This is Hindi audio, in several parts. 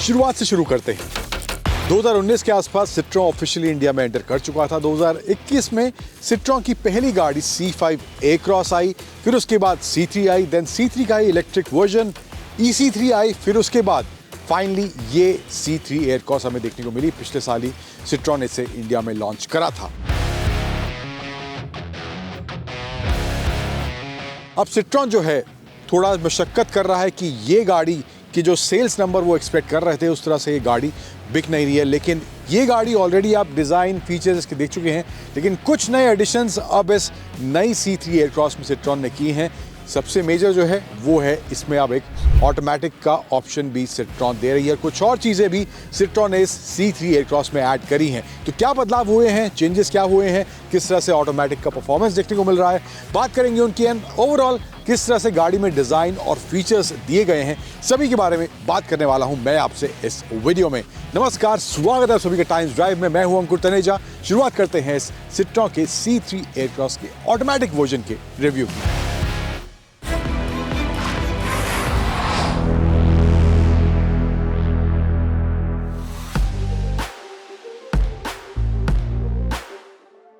शुरुआत से शुरू करते हैं। 2019 के आसपास सिट्रोन ऑफिशियली इंडिया में एंटर कर चुका था। 2021 में सिट्रोन की पहली गाड़ी C5 A-Cross आई, फिर उसके बाद C3 आई, देन C3 का इलेक्ट्रिक वर्जन EC3 आई, फिर उसके बाद फाइनली ये C3 एयरक्रॉस हमें देखने को मिली। पिछले साल ही सिट्रोन इसे इंडिया में लॉन्च करा था। अब सिट्रोन जो है थोड़ा मशक्कत कर रहा है कि ये गाड़ी कि जो सेल्स नंबर वो एक्सपेक्ट कर रहे थे उस तरह से ये गाड़ी बिक नहीं रही है। लेकिन ये गाड़ी ऑलरेडी आप डिज़ाइन फीचर्स इसके देख चुके हैं, लेकिन कुछ नए एडिशंस अब इस नई C3 एयरक्रॉस में सिट्रोन ने की हैं। सबसे मेजर जो है वो है इसमें अब एक ऑटोमेटिक का ऑप्शन भी सिट्रोन दे रही है। कुछ और चीज़ें भी सिट्रोन ने इस C3 एयरक्रॉस में ऐड करी हैं। तो क्या बदलाव हुए हैं, चेंजेस क्या हुए हैं, किस तरह से ऑटोमेटिक का परफॉर्मेंस देखने को मिल रहा है, बात करेंगे उनकी। एंड ओवरऑल किस तरह से गाड़ी में डिज़ाइन और फीचर्स दिए गए हैं, सभी के बारे में बात करने वाला हूं मैं आपसे इस वीडियो में। नमस्कार, स्वागत है सभी के टाइम्स ड्राइव में। मैं हूं अंकुर तनेजा। शुरुआत करते हैं इस सिट्रोन के C3 एयरक्रॉस के ऑटोमेटिक वर्जन के रिव्यू की।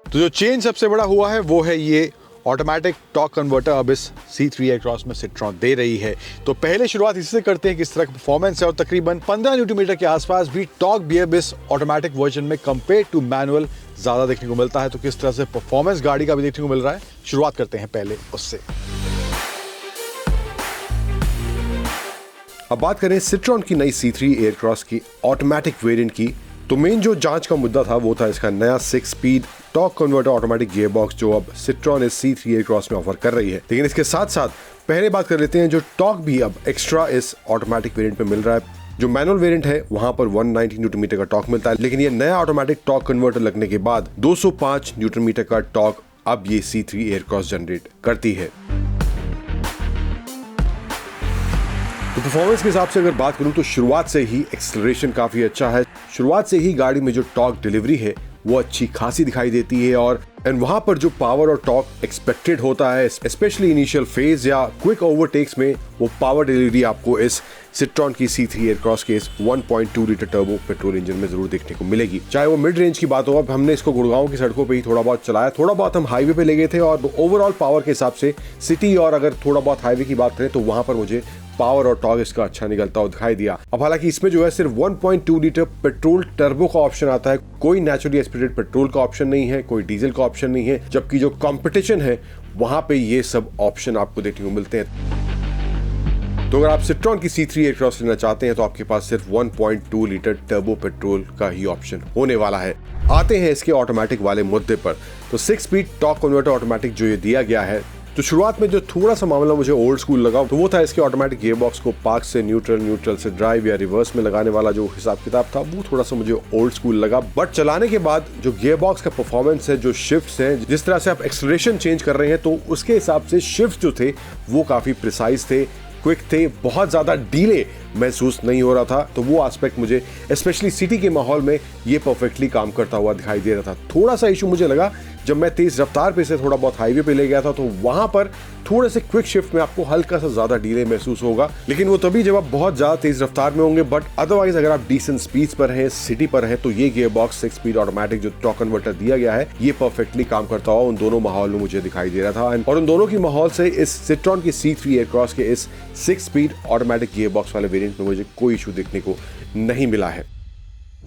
तो जो चेंज सबसे बड़ा हुआ है वो है ये ऑटोमेटिक टॉर्क कन्वर्टर अब इस C3 एयरक्रॉस में सिट्रोन दे रही है। तो पहले शुरुआत इससे करते हैं किस तरह का परफॉर्मेंस है, और तकरीबन 15 न्यूटन मीटर के आसपास भी टॉर्क भी अब इस ऑटोमेटिक वर्जन में कंपेयर टू मैनुअल ज़्यादा देखने को मिलता है। तो किस तरह से परफॉर्मेंस गाड़ी का भी देखने को मिल रहा है, शुरुआत करते हैं पहले उससे। अब बात करें सिट्रोन की नई C3 एयरक्रॉस की ऑटोमेटिक वेरिएंट की, तो मेन जो जांच का मुद्दा था वो था इसका नया 6 speed torque converter automatic gear box जो अब सिट्रोन इस C3 एयरक्रॉस में ऑफर कर रही है। लेकिन इसके साथ साथ पहले बात कर लेते हैं जो टॉर्क भी अब एक्स्ट्रा इस ऑटोमेटिक वेरिएंट में मिल रहा है। जो मैनुअल वेरिएंट है वहां पर 190 न्यूटन मीटर का टॉर्क मिलता है, लेकिन ये नया ऑटोमेटिक टॉर्क कन्वर्टर लगने के बाद 205 न्यूटन मीटर का टॉर्क अब ये C3 एयरक्रॉस जनरेट करती है। तो परफॉर्मेंस के हिसाब से अगर बात करूं तो शुरुआत से ही एक्सेलरेशन काफी अच्छा है। शुरुआत से ही गाड़ी में जो टॉर्क डिलीवरी है वो अच्छी खासी दिखाई देती है, और वहां पर जो पावर और टॉर्क एक्सपेक्टेड होता है स्पेशली इनिशियल फेज या क्विक ओवरटेक्स में, वो पावर डिलीवरी आपको इस सिट्रोन की C3 एयरक्रॉस के इस 1.2 लीटर टर्बो पेट्रोल इंजन में जरूर देखने को मिलेगी। चाहे वो मिड रेंज की बात हो, अब हमने इसको गुड़गांव की सड़कों पे ही थोड़ा बहुत चलाया, थोड़ा बहुत हम हाईवे पे ले गए थे, और ओवरऑल पावर के हिसाब से सिटी और अगर थोड़ा बहुत हाईवे की बात करें तो वहां पर मुझे पावर और टॉर्क इसका अच्छा निकलता हुआ दिखाई दिया। अब हालांकि इसमें जो है सिर्फ 1.2 लीटर पेट्रोल टर्बो का ऑप्शन आता है, कोई नेचुरली एस्पिरेटेड पेट्रोल का ऑप्शन नहीं है, कोई डीजल का ऑप्शन नहीं है, जबकि जो कंपटीशन है वहां पे ये सब ऑप्शन आपको देखने को मिलते हैं। तो अगर आप सिट्रोन की C3 एयरक्रॉस लेना चाहते हैं तो आपके पास सिर्फ 1.2 लीटर टर्बो पेट्रोल का ही ऑप्शन होने वाला है। आते हैं इसके ऑटोमेटिक वाले मुद्दे पर। तो 6 स्पीड टॉर्क कन्वर्टर ऑटोमेटिक जो ये दिया गया है, तो शुरुआत में जो थोड़ा सा मामला मुझे ओल्ड स्कूल लगा तो वो था इसके ऑटोमेटिक गियर बॉक्स को पार्क से न्यूट्रल, न्यूट्रल से ड्राइव या रिवर्स में लगाने वाला जो हिसाब किताब था, वो थोड़ा सा मुझे ओल्ड स्कूल लगा। बट चलाने के बाद जो गियर बॉक्स का परफॉर्मेंस है, जो शिफ्ट्स हैं, जिस तरह से आप एक्सेलरेशन चेंज कर रहे हैं, तो उसके हिसाब से शिफ्ट जो थे वो काफी प्रिसाइज थे, क्विक थे, बहुत ज्यादा डीले महसूस नहीं हो रहा था। तो वो एस्पेक्ट मुझे स्पेशली सिटी के माहौल में ये परफेक्टली काम करता हुआ दिखाई दे रहा था। थोड़ा सा इशू मुझे लगा जब मैं तेज रफ्तार पे से थोड़ा बहुत हाईवे पे ले गया था, तो वहां पर थोड़े से क्विक शिफ्ट में आपको हल्का सा ज्यादा डीले महसूस होगा, लेकिन वो तभी जब आप बहुत ज्यादा तेज रफ्तार में होंगे। बट अदरवाइज अगर आप डिसेंट स्पीड पर हैं, सिटी पर हैं, तो ये गियर बॉक्स 6 स्पीड ऑटोमेटिक जो टॉर्क कन्वर्टर दिया गया है, ये परफेक्टली काम करता हुआ उन दोनों माहौल में मुझे दिखाई दे रहा था। और उन दोनों की माहौल से इस सिट्रोन की C3 एयरक्रॉस के इस 6 स्पीड ऑटोमेटिक गियर बॉक्स वाले वेरिएंट में मुझे कोई इशू देखने को नहीं मिला है।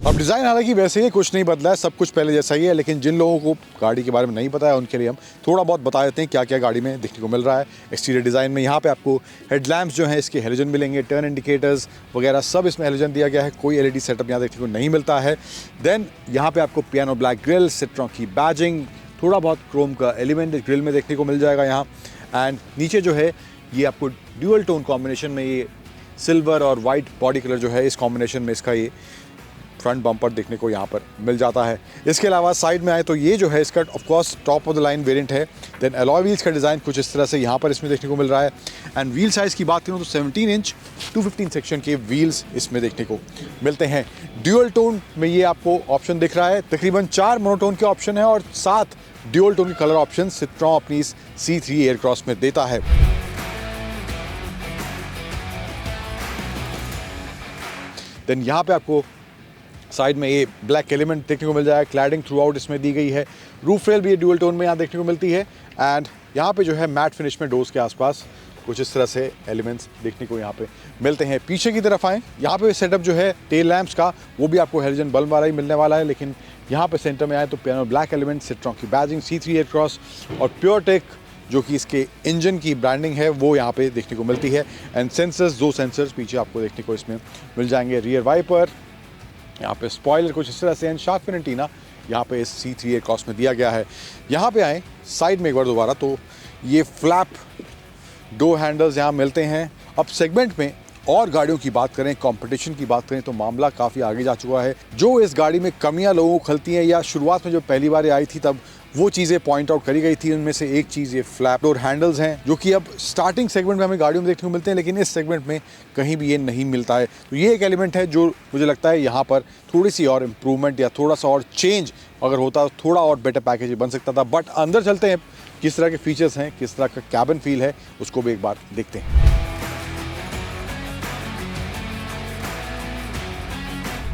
अब डिज़ाइन हालांकि वैसे ही कुछ नहीं बदला है, सब कुछ पहले जैसा ही है, लेकिन जिन लोगों को गाड़ी के बारे में नहीं पता है उनके लिए हम थोड़ा बहुत बता देते हैं क्या क्या गाड़ी में देखने को मिल रहा है। एक्सटीरियर डिज़ाइन में यहाँ पे आपको हेडलैम्प्स जो हैं इसके हेलोजन मिलेंगे, टर्न इंडिकेटर्स वगैरह सब इसमें हेलोजन दिया गया है, कोई LED सेटअप यहाँ देखने को नहीं मिलता है। देन यहाँ पे आपको पियानो ब्लैक ग्रिल, सिट्रोन की बैजिंग, थोड़ा बहुत क्रोम का एलिमेंट ग्रिल में देखने को मिल जाएगा यहाँ। एंड नीचे जो है ये आपको ड्यूअल टोन कॉम्बिनेशन में ये सिल्वर और वाइट बॉडी कलर जो है, इस कॉम्बिनेशन में इसका ये फ्रंट बम्पर देखने को यहाँ पर मिल जाता है। इसके अलावा साइड में आए तो ये जो है इसका of course top of the line variant है। देन अलॉय व्हील्स का डिज़ाइन कुछ इस तरह से यहाँ पर इसमें देखने को मिल रहा है। एंड व्हील साइज़ की बात करूँ तो 17 इंच 215 सेक्शन के व्हील्स इसमें देखने को मिलते हैं। ड्यूअल टोन में ये आपको ऑप्शन दिख रहा है, तकरीबन 4 मोनोटोन के ऑप्शन है और 7 ड्यूअल टोन के कलर ऑप्शन सिट्रोन अपनी इस C3 एयरक्रॉस में देता है। देन यहाँ पे आपको साइड में ये ब्लैक एलिमेंट देखने को मिल जाएगा, क्लैडिंग थ्रू आउट इसमें दी गई है, रूफ रेल भी ये ड्यूअल टोन में यहाँ देखने को मिलती है। एंड यहाँ पे जो है मैट फिनिश में डोर्स के आसपास कुछ इस तरह से एलिमेंट्स देखने को यहाँ पे मिलते हैं। पीछे की तरफ आएँ, यहाँ पे सेटअप जो है टेल लैंप्स का वो भी आपको हेलोजन बल्ब वाला ही मिलने वाला है, लेकिन यहाँ पे सेंटर में आए तो पियानो ब्लैक एलिमेंट, सिट्रॉन की बैजिंग, C3 एयरक्रॉस और प्योरटेक जो कि इसके इंजन की ब्रांडिंग है वो यहाँ पे देखने को मिलती है। एंड सेंसर्स, 2 सेंसर्स पीछे आपको देखने को इसमें मिल जाएंगे, रियर वाइपर, यहाँ पे स्पॉइलर कुछ इस तरह से, एंड शार्क फिन एंटीना यहाँ पे इस C3 एयरक्रॉस में दिया गया है। यहाँ पे आए साइड में एक बार दोबारा तो ये फ्लैप डोर हैंडल्स यहाँ मिलते हैं। अब सेगमेंट में और गाड़ियों की बात करें, कंपटीशन की बात करें तो मामला काफ़ी आगे जा चुका है। जो इस गाड़ी में कमियां लोगों को खलती हैं या शुरुआत में जो पहली बार आई थी तब वो चीज़ें पॉइंट आउट करी गई थी, उनमें से एक चीज़ ये फ्लैप डोर हैंडल्स हैं जो कि अब स्टार्टिंग सेगमेंट में हमें गाड़ियों में देखने को मिलते हैं, लेकिन इस सेगमेंट में कहीं भी ये नहीं मिलता है। तो ये एक एलिमेंट है जो मुझे लगता है यहाँ पर थोड़ी सी और इम्प्रूवमेंट या थोड़ा सा और चेंज अगर होता तो थोड़ा और बेटर पैकेज बन सकता था। बट अंदर चलते हैं, किस तरह के फीचर्स हैं, किस तरह का कैबिन फील है, उसको भी एक बार देखते हैं।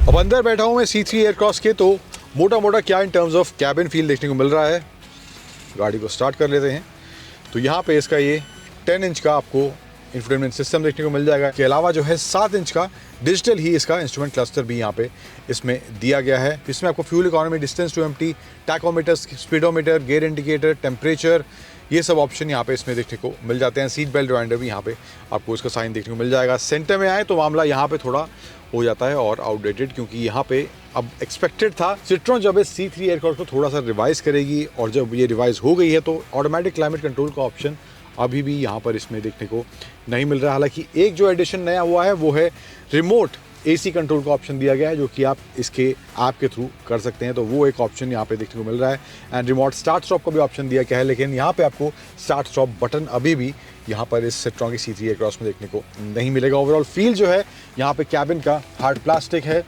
अब अंदर बैठा हूँ मैं C3 एयरक्रॉस के, तो मोटा मोटा क्या इन टर्म्स ऑफ कैबिन फील देखने को मिल रहा है। गाड़ी को स्टार्ट कर लेते हैं तो यहाँ पे इसका ये 10 इंच का आपको इंफोटेनमेंट सिस्टम देखने को मिल जाएगा। इसके अलावा जो है 7 इंच का डिजिटल ही इसका इंस्ट्रूमेंट क्लस्टर भी यहाँ पे इसमें दिया गया है। इसमें आपको fuel economy, distance to empty, tachometer, speedometer, gear indicator, temperature, ये सब ऑप्शन यहाँ पे इसमें देखने को मिल जाते हैं। सीट बेल्ट रिमाइंडर भी यहाँ पे आपको इसका साइन देखने को मिल जाएगा। सेंटर में आए तो मामला यहाँ पे थोड़ा हो जाता है और आउटडेटेड, क्योंकि यहाँ पे अब एक्सपेक्टेड था सिट्रॉन जब इस C3 एयरक्रॉस को थोड़ा सा रिवाइज करेगी, और जब ये रिवाइज हो गई है तो ऑटोमेटिक क्लाइमेट कंट्रोल का ऑप्शन अभी भी यहाँ पर इसमें देखने को नहीं मिल रहा। हालांकि एक जो एडिशन नया हुआ है वो है रिमोट AC कंट्रोल का ऑप्शन दिया गया है, जो कि आप इसके ऐप के थ्रू कर सकते हैं, तो वो एक ऑप्शन यहाँ पे देखने को मिल रहा है। एंड रिमोट स्टार्ट स्टॉप का भी ऑप्शन दिया गया है, लेकिन यहाँ पे आपको स्टार्ट स्टॉप बटन अभी भी यहाँ पर इस सिट्रॉन की C3 एयरक्रॉस में देखने को नहीं मिलेगा। ओवरऑल फील जो है यहाँ पे कैबिन का हार्ड प्लास्टिक है,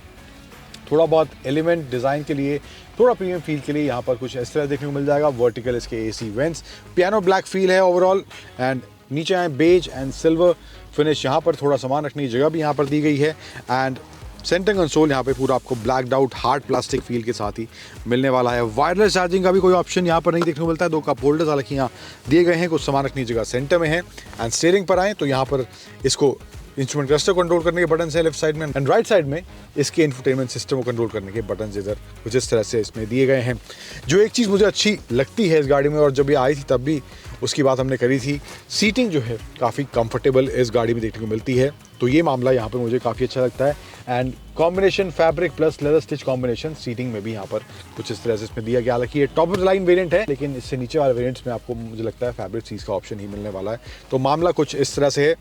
थोड़ा बहुत एलिमेंट डिज़ाइन के लिए, थोड़ा प्रीमियम फील के लिए यहाँ पर कुछ इस तरह देखने को मिल जाएगा। वर्टिकल इसके AC vents, piano black feel है ओवरऑल। एंड नीचे आए बेज एंड सिल्वर फिनिश, यहाँ पर थोड़ा सामान रखने की जगह भी यहाँ पर दी गई है। एंड सेंटर कंसोल यहाँ पे पूरा आपको blacked out hard plastic feel के साथ ही मिलने वाला है। वायरलेस चार्जिंग का भी कोई ऑप्शन यहाँ पर नहीं देखने को मिलता है। 2 कप होल्डर्स हालांकि यहाँ दिए गए हैं, कुछ सामान रखने की जगह सेंटर में है। एंड स्टीयरिंग पर आए तो यहाँ पर इसको इंस्ट्रूमेंट क्लस्टर कंट्रोल करने के बटन है लेफ्ट साइड में, एंड राइट साइड में इसके इंफोटेनमेंट सिस्टम को कंट्रोल करने के बटन इधर कुछ इस तरह से इसमें दिए गए हैं। जो एक चीज़ मुझे अच्छी लगती है इस गाड़ी में, और जब ये आई थी तब भी उसकी बात हमने करी थी, सीटिंग जो है काफ़ी कंफर्टेबल इस गाड़ी में देखने को मिलती है, तो ये मामला यहाँ पर मुझे काफ़ी अच्छा लगता है। And combination fabric plus leather stitch combination seating में भी यहाँ पर कुछ इस तरह से इसमें दिया गया। हालांकि ये top of the line variant है, लेकिन इससे नीचे वाले वेरिएंट्स में आपको मुझे लगता है फैब्रिक सीट्स का ऑप्शन ही मिलने वाला है, तो मामला कुछ इस तरह से है।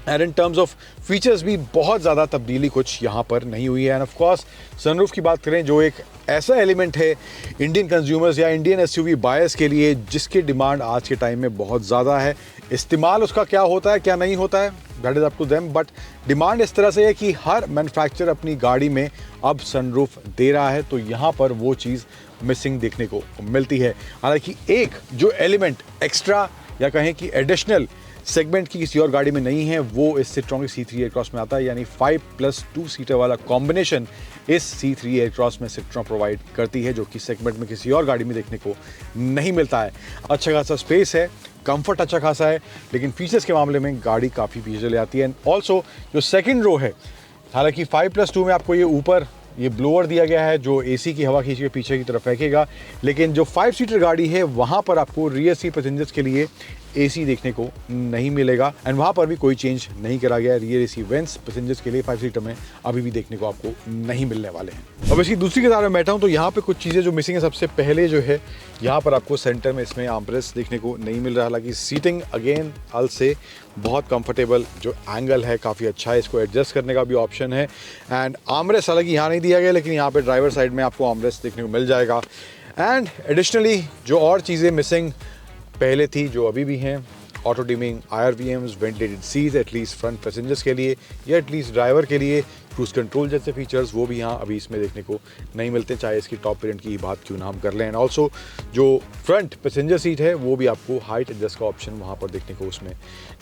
And in terms of features भी बहुत ज़्यादा तब्दीली कुछ यहाँ पर नहीं हुई है। एंड ऑफ कोर्स सनरूफ की बात करें, जो एक ऐसा एलिमेंट है इंडियन कंज्यूमर्स या इंडियन SUV बायर्स के लिए जिसकी डिमांड आज के टाइम में बहुत ज़्यादा है। इस्तेमाल उसका क्या होता है क्या नहीं होता है, that is up to them, but demand इस तरह से है कि हर मैन्युफैक्चरर अपनी गाड़ी में अब सनरूफ दे रहा है, तो यहाँ पर वो चीज़ मिसिंग देखने को मिलती है। हालांकि एक जो एलिमेंट एक्स्ट्रा या कहें कि एडिशनल सेगमेंट की किसी और गाड़ी में नहीं है, वो इस सिट्रॉन की C3 एयरक्रॉस में आता है, यानी 5+2 सीटर वाला कॉम्बिनेशन इस C3 एयरक्रॉस में सिट्रॉन प्रोवाइड करती है, जो कि सेगमेंट में किसी और गाड़ी में देखने को नहीं मिलता है। अच्छा खासा स्पेस है, कंफर्ट अच्छा खासा है, लेकिन फीचर्स के मामले में गाड़ी काफ़ी पीछे चले जाती है। एंड ऑल्सो जो सेकेंड रो है, हालांकि 5+2 में आपको ये ऊपर ये ब्लोअर दिया गया है जो AC की हवा खींच के पीछे की तरफ फेंकेगा, लेकिन जो 5 सीटर गाड़ी है वहाँ पर आपको रियर सीट पैसेंजर्स के लिए AC देखने को नहीं मिलेगा, एंड वहाँ पर भी कोई चेंज नहीं करा गया है। रियर AC वेंट्स पैसेंजर्स के लिए 5 सीटर में अभी भी देखने को आपको नहीं मिलने वाले हैं। अब इसकी दूसरी कतार में बैठा हूँ तो यहाँ पे कुछ चीज़ें जो मिसिंग है, सबसे पहले जो है यहाँ पर आपको सेंटर में इसमें आर्मरेस्ट देखने को नहीं मिल रहा। हालांकि सीटिंग अगेन अल से बहुत कंफर्टेबल, जो एंगल है काफ़ी अच्छा है, इसको एडजस्ट करने का भी ऑप्शन है। एंड आर्मरेस्ट हालांकि यहाँ नहीं दिया गया, लेकिन यहाँ पे ड्राइवर साइड में आपको आर्मरेस्ट देखने को मिल जाएगा। एंड एडिशनली जो और चीज़ें मिसिंग पहले थी, जो अभी भी हैं, auto dimming, IRVMs, ventilated seats at least front passengers के लिए या एटलीस्ट ड्राइवर के लिए, क्रूज कंट्रोल जैसे फीचर्स वो भी यहाँ अभी इसमें देखने को नहीं मिलते, चाहे इसकी टॉप वेरिएंट की बात क्यों ना हम कर लें। एंड ऑल्सो जो फ्रंट पैसेंजर सीट है वो भी आपको हाइट एडजस्ट का ऑप्शन वहाँ पर देखने को उसमें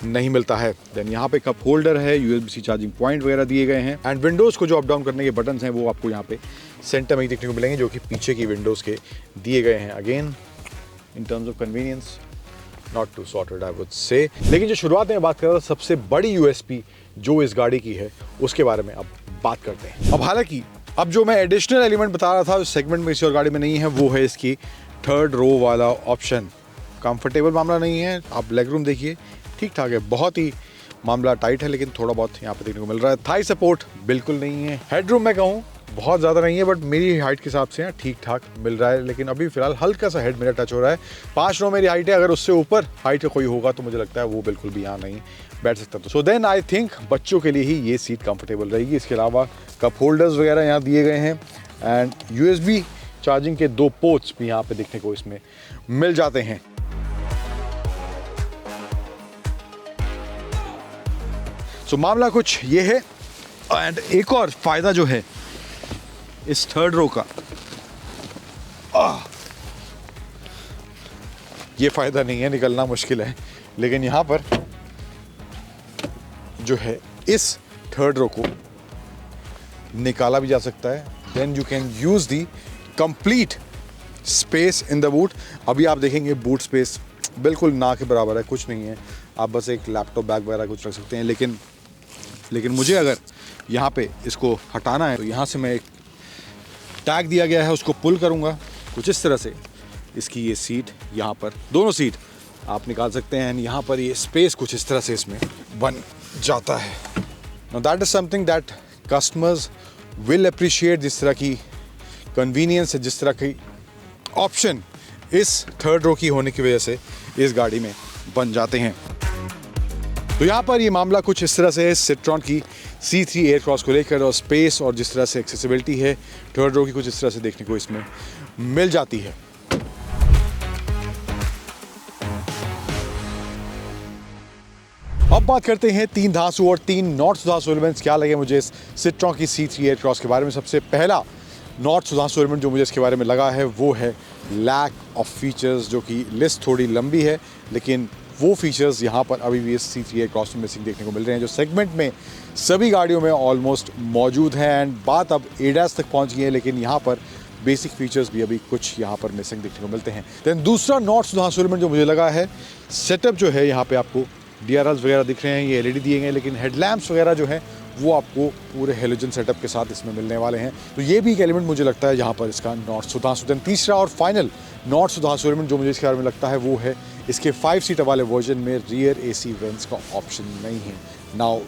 नहीं मिलता है। देन यहाँ पे कप होल्डर है, USB-C चार्जिंग पॉइंट वगैरह दिए गए हैं। एंड विंडोज़ को जो अप डाउन करने के बटन्स हैं वो आपको यहाँ पे सेंटर में ही देखने को मिलेंगे, जो कि पीछे की विंडोज़ के दिए गए हैं। Again in terms of convenience not too sorted I would say. लेकिन जो शुरुआत में बात कर रहा था सबसे बड़ी USP जो इस गाड़ी की है उसके बारे में अब बात करते हैं। अब हालांकि अब जो मैं एडिशनल एलिमेंट बता रहा था उस सेगमेंट में किसी और गाड़ी में नहीं है, वो है इसकी थर्ड रो वाला ऑप्शन। कंफर्टेबल मामला नहीं है, आप लेग रूम देखिए ठीक ठाक है, बहुत ही मामला टाइट है लेकिन थोड़ा बहुत यहाँ पे देखने को मिल रहा है। थाई सपोर्ट बिल्कुल नहीं है, हेडरूम मैं कहूँ बहुत ज़्यादा नहीं है बट मेरी हाइट के हिसाब से ठीक ठाक मिल रहा है, लेकिन अभी फिलहाल हल्का सा हेड मेरा टच हो रहा है। 5 रो मेरी हाइट है, अगर उससे ऊपर हाइट का कोई होगा तो मुझे लगता है वो बिल्कुल भी यहाँ नहीं बैठ सकता। तो सो देन आई थिंक बच्चों के लिए ही ये सीट कंफर्टेबल रहेगी। इसके अलावा कप होल्डर्स वगैरह यहाँ दिए गए हैं एंड USB चार्जिंग के 2 पोर्ट्स भी यहाँ पे देखने को इसमें मिल जाते हैं। सो मामला कुछ ये है। एंड एक और फायदा जो है इस थर्ड रो का, ये फायदा नहीं है, निकलना मुश्किल है, लेकिन यहाँ पर जो है इस थर्ड रो को निकाला भी जा सकता है। Then you can use the complete space in the boot. अभी आप देखेंगे बूट स्पेस बिल्कुल ना के बराबर है, कुछ नहीं है, आप बस एक लैपटॉप बैग वगैरह कुछ रख सकते हैं। लेकिन मुझे अगर यहाँ पे इसको हटाना है तो यहाँ से मैं एक टैग दिया गया है उसको पुल करूँगा कुछ इस तरह से, इसकी ये सीट यहाँ पर दोनों सीट आप निकाल सकते हैं। यहाँ पर ये स्पेस कुछ इस तरह से इसमें बन जाता है। Now that is something that customers will appreciate. जिस तरह की कन्वीनियंस है, जिस तरह की ऑप्शन इस थर्ड रो की होने की वजह से इस गाड़ी में बन जाते हैं। तो यहाँ पर ये मामला कुछ इस तरह से है सिट्रॉन की C3 एयरक्रॉस को लेकर, और स्पेस और जिस तरह से एक्सेसिबिलिटी है थर्ड रो की कुछ इस तरह से देखने को इसमें मिल जाती है। अब बात करते हैं 3 धांसू और 3 नॉर्थ सुधांसू एलिमेंट्स क्या लगे मुझे इस सिट्रॉन की C3 एयरक्रॉस के बारे में। सबसे पहला नॉर्थ सुधांसू एलिमेंट जो मुझे इसके बारे में लगा है वो है लैक ऑफ फीचर्स, जो कि लिस्ट थोड़ी लंबी है लेकिन वो फीचर्स यहाँ पर अभी भी इस C3 एयरक्रॉस में मिसिंग देखने को मिल रहे हैं, जो सेगमेंट में सभी गाड़ियों में ऑलमोस्ट मौजूद हैं। एंड बात अब ADAS तक पहुँच गई है, लेकिन यहाँ पर बेसिक फीचर्स भी अभी कुछ यहाँ पर मिसिंग देखने को मिलते हैं। देन दूसरा नॉर्थ सुधांसू एलिमेंट जो मुझे लगा है, सेटअप जो है यहाँ पे आपको DRLs वगैरह दिख रहे हैं, ये LED दिए गए हैं, लेकिन हेडलैम्प्स वगैरह जो है वो आपको पूरे हेलोजन सेटअप के साथ इसमें मिलने वाले हैं। तो ये भी एक एलिमेंट मुझे लगता है यहाँ पर इसका नॉर्थ सुधांसू। देन तीसरा और फाइनल नॉर्थ सुधांसू एलिमेंट जो मुझे इसके बारे में लगता है वो है इसके 5 सीटर वाले वर्जन में रियर AC वेंट्स का ऑप्शन नहीं है। नाउ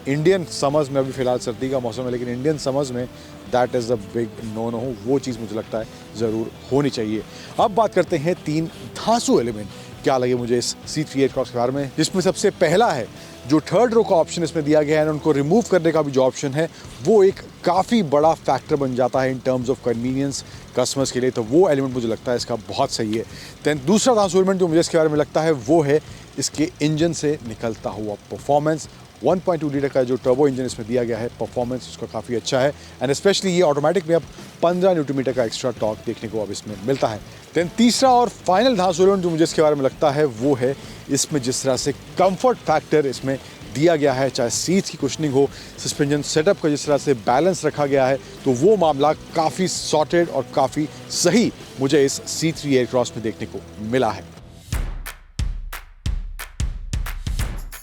इंडियन समर्स में, अभी फिलहाल सर्दी का मौसम है, लेकिन इंडियन समर्स में that is a big no no, वो चीज़ मुझे लगता है ज़रूर होनी चाहिए। अब बात करते हैं 3 धांसू एलिमेंट क्या लगे मुझे इस C3 एयरक्रॉस के बारे में, जिसमें सबसे पहला है जो थर्ड रो का ऑप्शन इसमें दिया गया है, उनको रिमूव करने का भी जो ऑप्शन है वो एक काफ़ी बड़ा फैक्टर बन जाता है इन टर्म्स ऑफ कन्वीनियंस कस्टमर्स के लिए। तो वो एलिमेंट मुझे लगता है इसका बहुत सही है। दैन दूसरा धांसू एलिमेंट जो मुझे इसके बारे में लगता है वो है इसके इंजन से निकलता हुआ परफॉर्मेंस। 1.2 लीटर का जो टर्बो इंजन इसमें दिया गया है, परफॉर्मेंस उसका काफ़ी अच्छा है एंड स्पेशली ये ऑटोमेटिक में अब 15 न्यूटन मीटर का एक्स्ट्रा टॉर्क देखने को अब इसमें मिलता है। देन तीसरा और फाइनल धांसू एलिमेंट जो मुझे इसके बारे में लगता है वो है इसमें जिस तरह से कंफर्ट फैक्टर इसमें दिया गया है, चाहे सीट्स की कुशनिंग हो, सस्पेंशन सेटअप का जिस तरह से बैलेंस रखा गया है, तो वो मामला काफ़ी सॉर्टेड और काफ़ी सही मुझे इस C3 एयरक्रॉस में देखने को मिला है।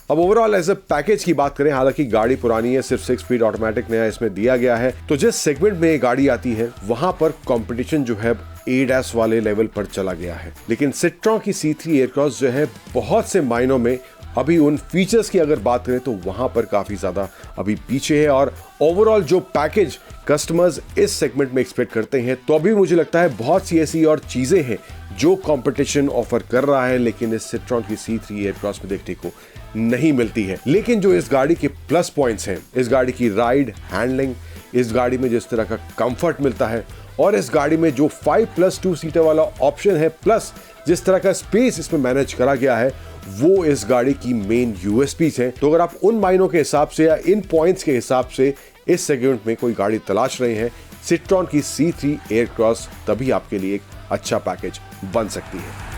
अब ओवरऑल एज ए पैकेज की बात करें, हालांकि गाड़ी पुरानी है, सिर्फ 6 स्पीड ऑटोमेटिक नया इसमें दिया गया है, तो जिस सेगमेंट में ये गाड़ी आती है वहां पर कंपटीशन जो है ADAS वाले लेवल पर चला गया है। लेकिन सिट्रॉन की C3 एयरक्रॉस जो है बहुत से मायनों में अभी उन फीचर्स की अगर बात करें तो वहां पर काफी ज्यादा अभी पीछे है, और ओवरऑल जो पैकेज कस्टमर्स इस सेगमेंट में एक्सपेक्ट करते हैं, तो अभी मुझे लगता है बहुत सी ऐसी और चीजें हैं जो कंपटीशन ऑफर कर रहा है लेकिन इस सिट्रॉन की C3 एयरक्रॉस में देखने को नहीं मिलती है। लेकिन जो इस गाड़ी के प्लस पॉइंट्स हैं, इस गाड़ी की राइड हैंडलिंग, इस गाड़ी में जिस तरह का कंफर्ट मिलता है, और इस गाड़ी में जो 5+2 सीटर वाला ऑप्शन है, प्लस जिस तरह का स्पेस इसमें मैनेज करा गया है, वो इस गाड़ी की मेन यूएसपीज हैं। तो अगर आप उन मायनों के हिसाब से या इन पॉइंट्स के हिसाब से इस सेगमेंट में कोई गाड़ी तलाश रहे हैं, सिट्रॉन की C3 एयरक्रॉस तभी आपके लिए एक अच्छा पैकेज बन सकती है।